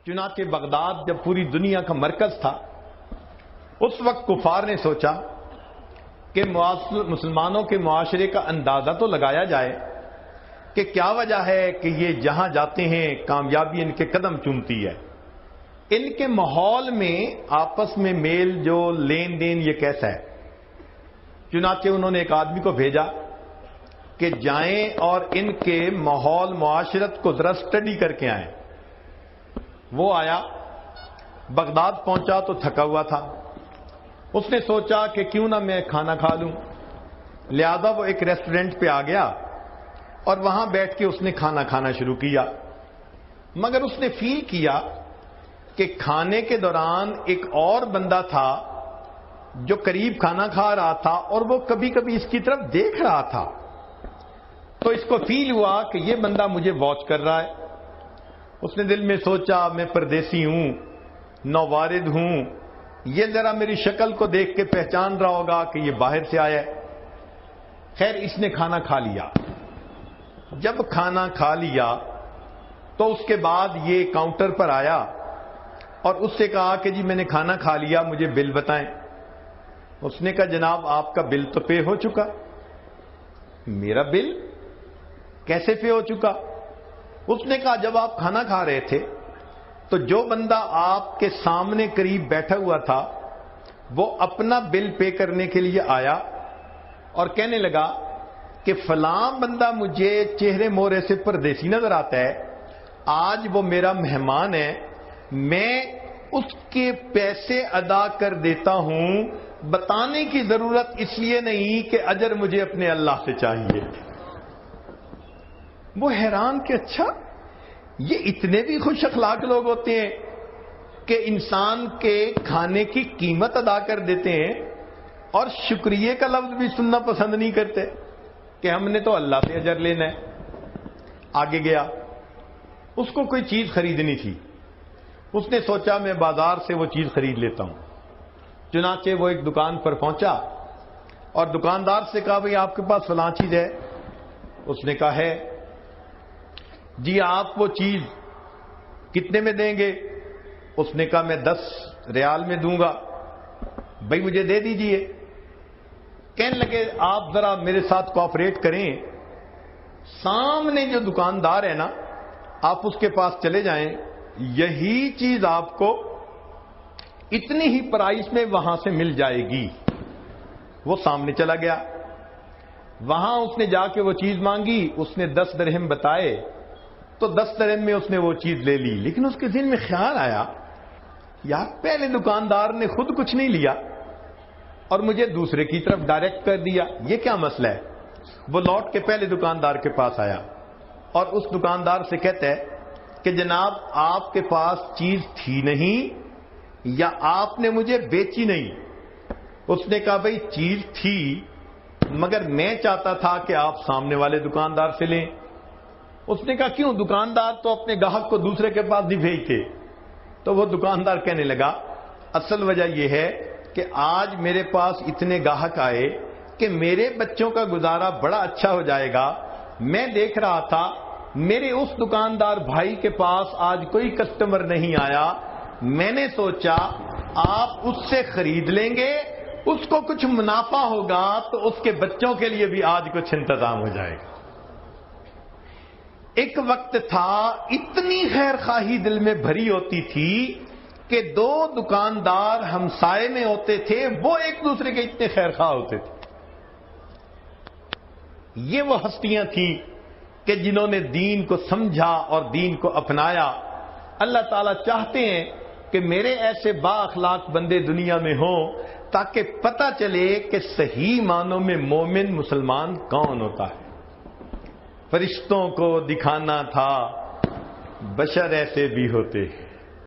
چنانچہ بغداد جب پوری دنیا کا مرکز تھا، اس وقت کفار نے سوچا کہ مسلمانوں کے معاشرے کا اندازہ تو لگایا جائے کہ کیا وجہ ہے کہ یہ جہاں جاتے ہیں کامیابی ان کے قدم چومتی ہے، ان کے ماحول میں آپس میں میل جو لین دین یہ کیسا ہے۔ چنانچہ انہوں نے ایک آدمی کو بھیجا کہ جائیں اور ان کے ماحول معاشرت کو ذرا اسٹڈی کر کے آئیں۔ وہ آیا، بغداد پہنچا تو تھکا ہوا تھا، اس نے سوچا کہ کیوں نہ میں کھانا کھا لوں، لہذا وہ ایک ریسٹورنٹ پہ آ گیا اور وہاں بیٹھ کے اس نے کھانا کھانا شروع کیا۔ مگر اس نے فیل کیا کہ کھانے کے دوران ایک اور بندہ تھا جو قریب کھانا کھا رہا تھا اور وہ کبھی کبھی اس کی طرف دیکھ رہا تھا، تو اس کو فیل ہوا کہ یہ بندہ مجھے واچ کر رہا ہے۔ اس نے دل میں سوچا میں پردیسی ہوں، نووارد ہوں، یہ ذرا میری شکل کو دیکھ کے پہچان رہا ہوگا کہ یہ باہر سے آیا ہے۔ خیر اس نے کھانا کھا لیا۔ جب کھانا کھا لیا تو اس کے بعد یہ کاؤنٹر پر آیا اور اس سے کہا کہ جی میں نے کھانا کھا لیا، مجھے بل بتائیں۔ اس نے کہا جناب آپ کا بل تو پے ہو چکا۔ میرا بل کیسے پے ہو چکا؟ اس نے کہا جب آپ کھانا کھا رہے تھے تو جو بندہ آپ کے سامنے قریب بیٹھا ہوا تھا وہ اپنا بل پے کرنے کے لیے آیا اور کہنے لگا کہ فلاں بندہ مجھے چہرے مورے سے پردیسی نظر آتا ہے، آج وہ میرا مہمان ہے، میں اس کے پیسے ادا کر دیتا ہوں، بتانے کی ضرورت اس لیے نہیں کہ اجر مجھے اپنے اللہ سے چاہیے۔ وہ حیران کہ اچھا یہ اتنے بھی خوش اخلاق لوگ ہوتے ہیں کہ انسان کے کھانے کی قیمت ادا کر دیتے ہیں اور شکریہ کا لفظ بھی سننا پسند نہیں کرتے کہ ہم نے تو اللہ سے اجر لینا ہے۔ آگے گیا، اس کو کوئی چیز خریدنی تھی، اس نے سوچا میں بازار سے وہ چیز خرید لیتا ہوں۔ چنانچہ وہ ایک دکان پر پہنچا اور دکاندار سے کہا بھئی آپ کے پاس فلاں چیز ہے؟ اس نے کہا ہے۔ جی آپ وہ چیز کتنے میں دیں گے؟ اس نے کہا میں 10 ریال میں دوں گا۔ بھئی مجھے دے دیجئے۔ کہنے لگے آپ ذرا میرے ساتھ کوآپریٹ کریں، سامنے جو دکاندار ہے نا آپ اس کے پاس چلے جائیں، یہی چیز آپ کو اتنی ہی پرائس میں وہاں سے مل جائے گی۔ وہ سامنے چلا گیا، وہاں اس نے جا کے وہ چیز مانگی، اس نے 10 درہم بتائے تو 10 درہم میں اس نے وہ چیز لے لی۔ لیکن اس کے ذہن میں خیال آیا یار پہلے دکاندار نے خود کچھ نہیں لیا اور مجھے دوسرے کی طرف ڈائریکٹ کر دیا، یہ کیا مسئلہ ہے؟ وہ لوٹ کے پہلے دکاندار کے پاس آیا اور اس دکاندار سے کہتا ہے کہ جناب آپ کے پاس چیز تھی نہیں یا آپ نے مجھے بیچی نہیں؟ اس نے کہا بھئی چیز تھی مگر میں چاہتا تھا کہ آپ سامنے والے دکاندار سے لیں۔ اس نے کہا کیوں؟ دکاندار تو اپنے گاہک کو دوسرے کے پاس نہیں بھیجتے۔ تو وہ دکاندار کہنے لگا اصل وجہ یہ ہے کہ آج میرے پاس اتنے گاہک آئے کہ میرے بچوں کا گزارا بڑا اچھا ہو جائے گا، میں دیکھ رہا تھا میرے اس دکاندار بھائی کے پاس آج کوئی کسٹمر نہیں آیا، میں نے سوچا آپ اس سے خرید لیں گے، اس کو کچھ منافع ہوگا تو اس کے بچوں کے لیے بھی آج کچھ انتظام ہو جائے گا۔ ایک وقت تھا اتنی خیر خواہی دل میں بھری ہوتی تھی کہ 2 دکاندار ہمسائے میں ہوتے تھے، وہ ایک دوسرے کے اتنے خیر خواہ ہوتے تھے۔ یہ وہ ہستیاں تھیں کہ جنہوں نے دین کو سمجھا اور دین کو اپنایا۔ اللہ تعالیٰ چاہتے ہیں کہ میرے ایسے با اخلاق بندے دنیا میں ہوں تاکہ پتہ چلے کہ صحیح معنوں میں مومن مسلمان کون ہوتا ہے۔ فرشتوں کو دکھانا تھا بشر ایسے بھی ہوتے ہیں۔